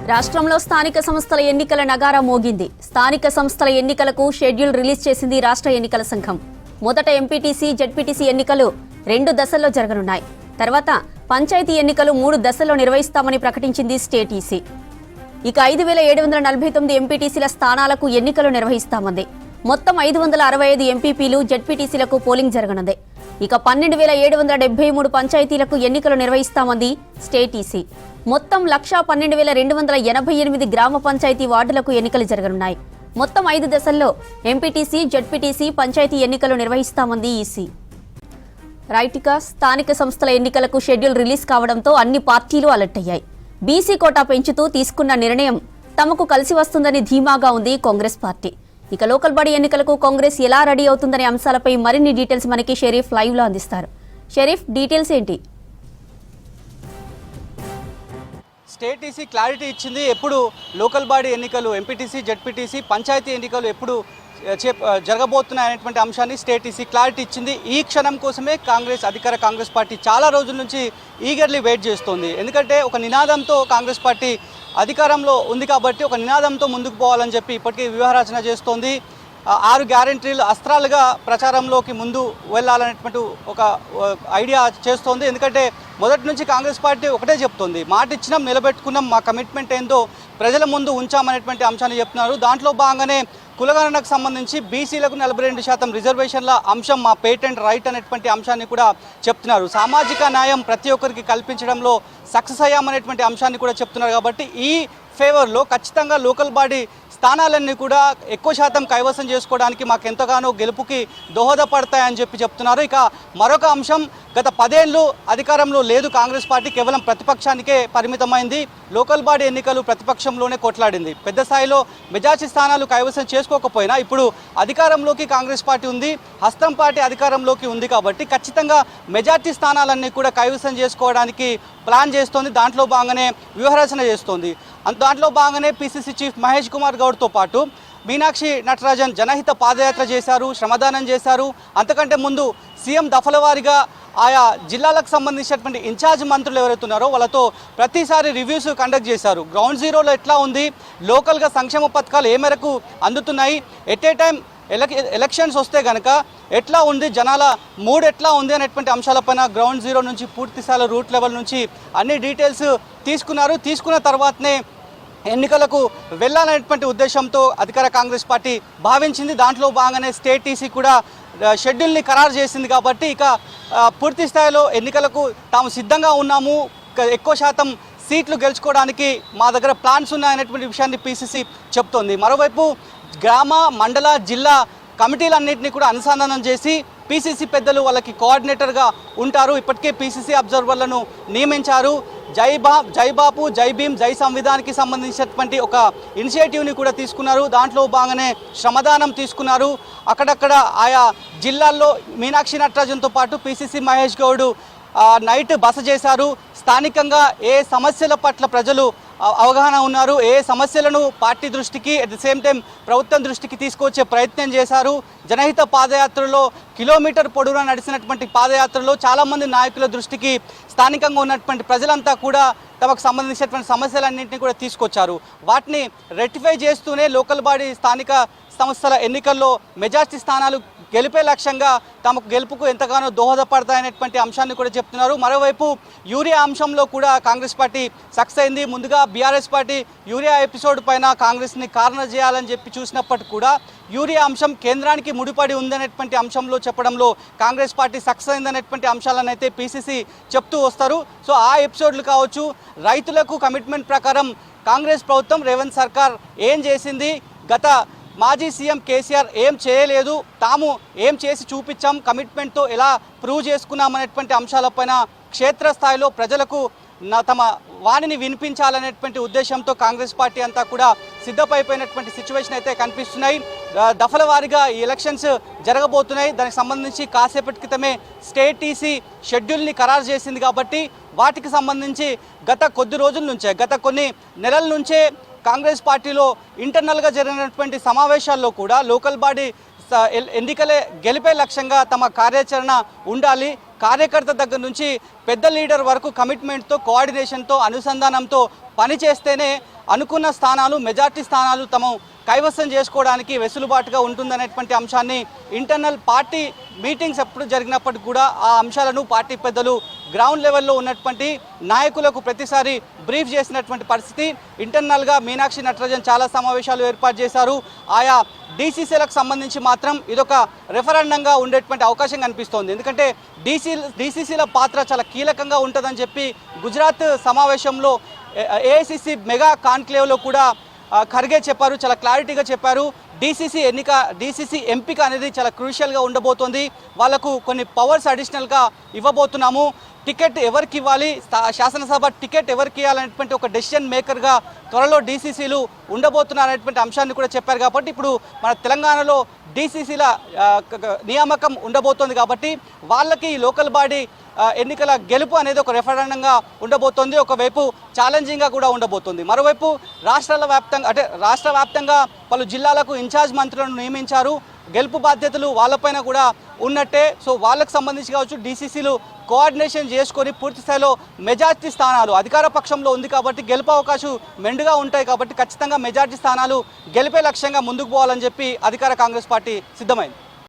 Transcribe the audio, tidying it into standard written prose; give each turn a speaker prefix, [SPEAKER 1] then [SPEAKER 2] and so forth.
[SPEAKER 1] రాష్ట్రంలో స్థానిక సంస్థల ఎన్నికల నగారా మోగింది. స్థానిక సంస్థల ఎన్నికలకు షెడ్యూల్ రిలీజ్ చేసింది రాష్ట్ర ఎన్నికల సంఘం. మొదట ఎంపీటీసీ, జెడ్పీటీసీ ఎన్నికలు 2 దశల్లో జరగనున్నాయి. తర్వాత పంచాయతీ ఎన్నికలు 3 దశల్లో నిర్వహిస్తామని ప్రకటించింది స్టేట్ ఈసీ. ఇక 5749 ఎంపీటీసీల స్థానాలకు ఎన్నికలు నిర్వహిస్తామంది. మొత్తం 565 ఎంపీపీలు, జెడ్పీటీసీలకు పోలింగ్ జరగనుంది. ఇక 12773 పంచాయతీలకు ఎన్నికలు నిర్వహిస్తామంది స్టేట్ ఈసీ. మొత్తం 1,12,288 గ్రామ పంచాయతీ వార్డులకు ఎన్నికలు జరగనున్నాయి. మొత్తం 5 దశల్లో ఎంపీటీసీ, జెడ్పీటీసీ, పంచాయతీ ఎన్నికలు నిర్వహిస్తామంది ఈసీ. రైట్గా స్థానిక సంస్థల ఎన్నికలకు షెడ్యూల్ రిలీజ్ కావడంతో అన్ని పార్టీలు అలర్ట్ అయ్యాయి. బీసీ కోటా పెంచుతూ తీసుకున్న నిర్ణయం తమకు కలిసి వస్తుందని ధీమాగా ఉంది కాంగ్రెస్ పార్టీ. ఇక లోకల్ బాడీ ఎన్నికలకు కాంగ్రెస్ ఎలా రెడీ అవుతుందనే అంశాలపై మరిన్ని డీటెయిల్స్ మనకి షరీఫ్ లైవ్ లో అందిస్తారు. షరీఫ్, డీటెయిల్స్ ఏంటి?
[SPEAKER 2] స్టేట్ ఈసీ క్లారిటీ ఇచ్చింది. ఎప్పుడు లోకల్ బాడీ ఎన్నికలు, ఎంపీటీసీ, జెడ్పీటీసీ, పంచాయతీ ఎన్నికలు ఎప్పుడు జరగబోతున్నాయనేటువంటి అంశాన్ని స్టేట్ ఈసీ క్లారిటీ ఇచ్చింది. ఈ క్షణం కోసమే అధికార కాంగ్రెస్ పార్టీ చాలా రోజుల నుంచి ఈగర్లీ వెయిట్ చేస్తోంది. ఎందుకంటే ఒక నినాదంతో కాంగ్రెస్ పార్టీ అధికారంలో ఉంది కాబట్టి ఒక నినాదంతో ముందుకు పోవాలని చెప్పి ఇప్పటికీ వ్యూహరచన చేస్తోంది. 6 గ్యారంటీలు అస్త్రాలుగా ప్రచారంలోకి ముందు వెళ్ళాలనేటువంటి ఒక ఐడియా చేస్తోంది. ఎందుకంటే మొదటి నుంచి కాంగ్రెస్ పార్టీ ఒకటే చెప్తోంది, మాట ఇచ్చినాం, నిలబెట్టుకున్నాం, మా కమిట్మెంట్ ఏందో ప్రజల ముందు ఉంచామనేటువంటి అంశాన్ని చెప్తున్నారు. దాంట్లో భాగంగానే కులగణనకు సంబంధించి బీసీలకు 42% రిజర్వేషన్ల అంశం మా పేటెంట్ రైట్ అనేటువంటి అంశాన్ని కూడా చెప్తున్నారు. సామాజిక న్యాయం ప్రతి ఒక్కరికి కల్పించడంలో సక్సెస్ అయ్యామనేటువంటి అంశాన్ని కూడా చెప్తున్నారు. కాబట్టి ఈ ఫేవర్లో ఖచ్చితంగా లోకల్ బాడీ స్థానాలన్నీ కూడా ఎక్కువ శాతం కైవసం చేసుకోవడానికి మాకు ఎంతగానో గెలుపుకి దోహదపడతాయని చెప్తున్నారు. ఇక మరొక అంశం, గత 10 ఏళ్ళు అధికారంలో లేదు కాంగ్రెస్ పార్టీ, కేవలం ప్రతిపక్షానికే పరిమితమైంది. లోకల్ బాడీ ఎన్నికలు ప్రతిపక్షంలోనే కొట్లాడింది. పెద్ద స్థాయిలో మెజార్టీ స్థానాలు కైవసం చేసుకోకపోయినా ఇప్పుడు అధికారంలోకి కాంగ్రెస్ పార్టీ ఉంది, హస్తం పార్టీ అధికారంలోకి ఉంది. కాబట్టి ఖచ్చితంగా మెజార్టీ స్థానాలన్నీ కూడా కైవసం చేసుకోవడానికి ప్లాన్ చేస్తోంది. దాంట్లో భాగంగానే వ్యూహరచన చేస్తోంది. దాంట్లో భాగంగానే పీసీసీ చీఫ్ మహేష్ కుమార్ గౌడ్తో పాటు మీనాక్షి నటరాజన్ జనహిత పాదయాత్ర చేశారు, శ్రమదానం చేశారు. అంతకంటే ముందు సీఎం దఫల వారీగా ఆయా జిల్లాలకు సంబంధించినటువంటి ఇన్ఛార్జ్ మంత్రులు ఎవరైతే ఉన్నారో వాళ్ళతో ప్రతిసారి రివ్యూస్ కండక్ట్ చేశారు. గ్రౌండ్ జీరోలో ఎట్లా ఉంది, లోకల్గా సంక్షేమ పథకాలు ఏ మేరకు అందుతున్నాయి, ఎట్ ఏ టైం ఎలక్షన్స్ వస్తే కనుక ఎట్లా ఉంది, జనాల మూడ్ ఎట్లా ఉంది అనేటువంటి అంశాలపైన గ్రౌండ్ జీరో నుంచి పూర్తి స్థాయిలో రూట్ లెవెల్ నుంచి అన్ని డీటెయిల్స్ తీసుకున్నారు. తీసుకున్న తర్వాతనే ఎన్నికలకు వెళ్ళాలనేటువంటి ఉద్దేశంతో అధికార కాంగ్రెస్ పార్టీ భావించింది. దాంట్లో భాగంగానే స్టేట్ ఈసీ కూడా షెడ్యూల్ని ఖరారు చేసింది. కాబట్టి ఇక పూర్తి స్థాయిలో ఎన్నికలకు తాము సిద్ధంగా ఉన్నాము, ఎక్కువ శాతం సీట్లు గెలుచుకోవడానికి మా దగ్గర ప్లాన్స్ ఉన్నాయనేటువంటి విషయాన్ని పీసీసీ చెప్తోంది. మరోవైపు గ్రామ, మండల, జిల్లా కమిటీలన్నింటినీ కూడా అనుసంధానం చేసి పీసీసీ పెద్దలు వాళ్ళకి కోఆర్డినేటర్గా ఉంటారు. ఇప్పటికే పీసీసీ అబ్జర్వర్లను నియమించారు. జై బాపు, జై భీమ్, జై సంవిధానికి సంబంధించినటువంటి ఒక ఇనిషియేటివ్ని కూడా తీసుకున్నారు. దాంట్లో భాగంగానే శ్రమదానం తీసుకున్నారు. అక్కడక్కడ ఆయా జిల్లాల్లో మీనాక్షి నటరాజన్తో పాటు పీసీసీ మహేష్ గౌడ్ నైట్ బస చేశారు. స్థానికంగా ఏ సమస్యల పట్ల ప్రజలు అవగాహన ఉన్నారు, ఏ సమస్యలను పార్టీ దృష్టికి అట్ ది సేమ్ టైం ప్రభుత్వం దృష్టికి తీసుకొచ్చే ప్రయత్నం చేశారు. జనహిత పాదయాత్రలో కిలోమీటర్ పొడవునా నడిచినటువంటి పాదయాత్రలో చాలామంది నాయకుల దృష్టికి స్థానికంగా ఉన్నటువంటి ప్రజలంతా కూడా తమకు సంబంధించినటువంటి సమస్యలన్నింటినీ కూడా తీసుకొచ్చారు. వాటిని రెక్టిఫై చేస్తూనే లోకల్ బాడీ స్థానిక సంస్థల ఎన్నికల్లో మెజార్టీ స్థానాలు గెలిపే లక్ష్యంగా తమకు గెలుపుకు ఎంతగానో దోహదపడతాయనేటువంటి అంశాన్ని కూడా చెప్తున్నారు. మరోవైపు యూరియా అంశంలో కూడా కాంగ్రెస్ పార్టీ సక్సెస్ అయింది. ముందుగా బీఆర్ఎస్ పార్టీ యూరియా ఎపిసోడ్ పైన కాంగ్రెస్ని కారణం చేయాలని చెప్పి చూసినప్పటికీ కూడా యూరియా అంశం కేంద్రానికి ముడిపడి ఉందనేటువంటి అంశంలో చెప్పడంలో కాంగ్రెస్ పార్టీ సక్సెస్ అయిందనేటువంటి అంశాలను అయితే పీసీసీ చెప్తూ వస్తారు. సో ఆ ఎపిసోడ్లు కావచ్చు, రైతులకు కమిట్మెంట్ ప్రకారం కాంగ్రెస్ ప్రభుత్వం, రేవంత్ సర్కార్ ఏం చేసింది, గత మాజీ సీఎం కేసీఆర్ ఏం చేయలేదు, తాము ఏం చేసి చూపించాం, కమిట్మెంట్తో ఎలా ప్రూవ్ చేసుకున్నామనేటువంటి అంశాలపైన క్షేత్రస్థాయిలో ప్రజలకు తమ వాణిని వినిపించాలనేటువంటి ఉద్దేశంతో కాంగ్రెస్ పార్టీ అంతా కూడా సిద్ధమైపోయినటువంటి సిచ్యువేషన్ అయితే కనిపిస్తున్నాయి. దఫల వారీగా ఈ ఎలక్షన్స్ జరగబోతున్నాయి. దానికి సంబంధించి కాసేపటి క్రితమే స్టేట్ ఈసీ షెడ్యూల్ని ఖరారు చేసింది. కాబట్టి వాటికి సంబంధించి గత కొన్ని నెలల నుంచే కాంగ్రెస్ పార్టీలో ఇంటర్నల్గా జరిగినటువంటి సమావేశాల్లో కూడా లోకల్ బాడీ ఎన్నికలే గెలిపే లక్ష్యంగా తమ కార్యాచరణ ఉండాలి, కార్యకర్త దగ్గర నుంచి పెద్ద లీడర్ వరకు కమిట్మెంట్తో, కోఆర్డినేషన్తో, అనుసంధానంతో పనిచేస్తేనే అనుకున్న స్థానాలు, మెజార్టీ స్థానాలు తమ కైవసం చేసుకోవడానికి వెసులుబాటుగా ఉంటుందనేటువంటి అంశాన్ని ఇంటర్నల్ పార్టీ మీటింగ్స్ ఎప్పుడు జరిగినప్పటికీ కూడా ఆ అంశాలను పార్టీ పెద్దలు గ్రౌండ్ లెవెల్లో ఉన్నటువంటి నాయకులకు ప్రతిసారి బ్రీఫ్ చేసినటువంటి పరిస్థితి. ఇంటర్నల్గా మీనాక్షి నటరాజన్ చాలా సమావేశాలు ఏర్పాటు చేశారు. ఆయా డీసీసీలకు సంబంధించి మాత్రం ఇదొక రెఫరెండంగా ఉండేటువంటి అవకాశం కనిపిస్తోంది. ఎందుకంటే డీసీసీల పాత్ర చాలా కీలకంగా ఉంటుందని చెప్పి గుజరాత్ సమావేశంలో ఏఐసిసి మెగా కాన్క్లేవ్లో కూడా ఖర్గే చెప్పారు, చాలా క్లారిటీగా చెప్పారు. డీసీసీ ఎంపిక అనేది చాలా క్రూషియల్గా ఉండబోతోంది. వాళ్లకు కొన్ని పవర్స్ అడిషనల్గా ఇవ్వబోతున్నాము. టికెట్ ఎవరికి ఇవ్వాలి, శాసనసభ టికెట్ ఎవరికి ఇవ్వాలనేటువంటి ఒక డెసిషన్ మేకర్గా త్వరలో డీసీసీలు ఉండబోతున్నారనేటువంటి అంశాన్ని కూడా చెప్పారు. కాబట్టి ఇప్పుడు మన తెలంగాణలో డీసీసీల నియామకం ఉండబోతోంది. కాబట్టి వాళ్ళకి లోకల్ బాడీ ఎన్నికల గెలుపు అనేది ఒక రెఫరెండంగా ఉండబోతోంది. ఒకవైపు ఛాలెంజింగ్గా కూడా ఉండబోతోంది. మరోవైపు రాష్ట్ర వ్యాప్తంగా పలు జిల్లాలకు ఇన్ఛార్జ్ మంత్రులను నియమించారు. గెలుపు బాధ్యతలు వాళ్ళపైన కూడా ఉన్నట్టే. సో వాళ్ళకు సంబంధించి కావచ్చు డీసీసీలు కోఆర్డినేషన్ చేసుకొని పూర్తి స్థాయిలో మెజార్టీ స్థానాలు అధికార పక్షంలో ఉంది కాబట్టి గెలుపు అవకాశం మెండుగా ఉంటాయి. కాబట్టి ఖచ్చితంగా మెజార్టీ స్థానాలు గెలిపే లక్ష్యంగా ముందుకు పోవాలని చెప్పి అధికార కాంగ్రెస్ పార్టీ సిద్ధమైంది.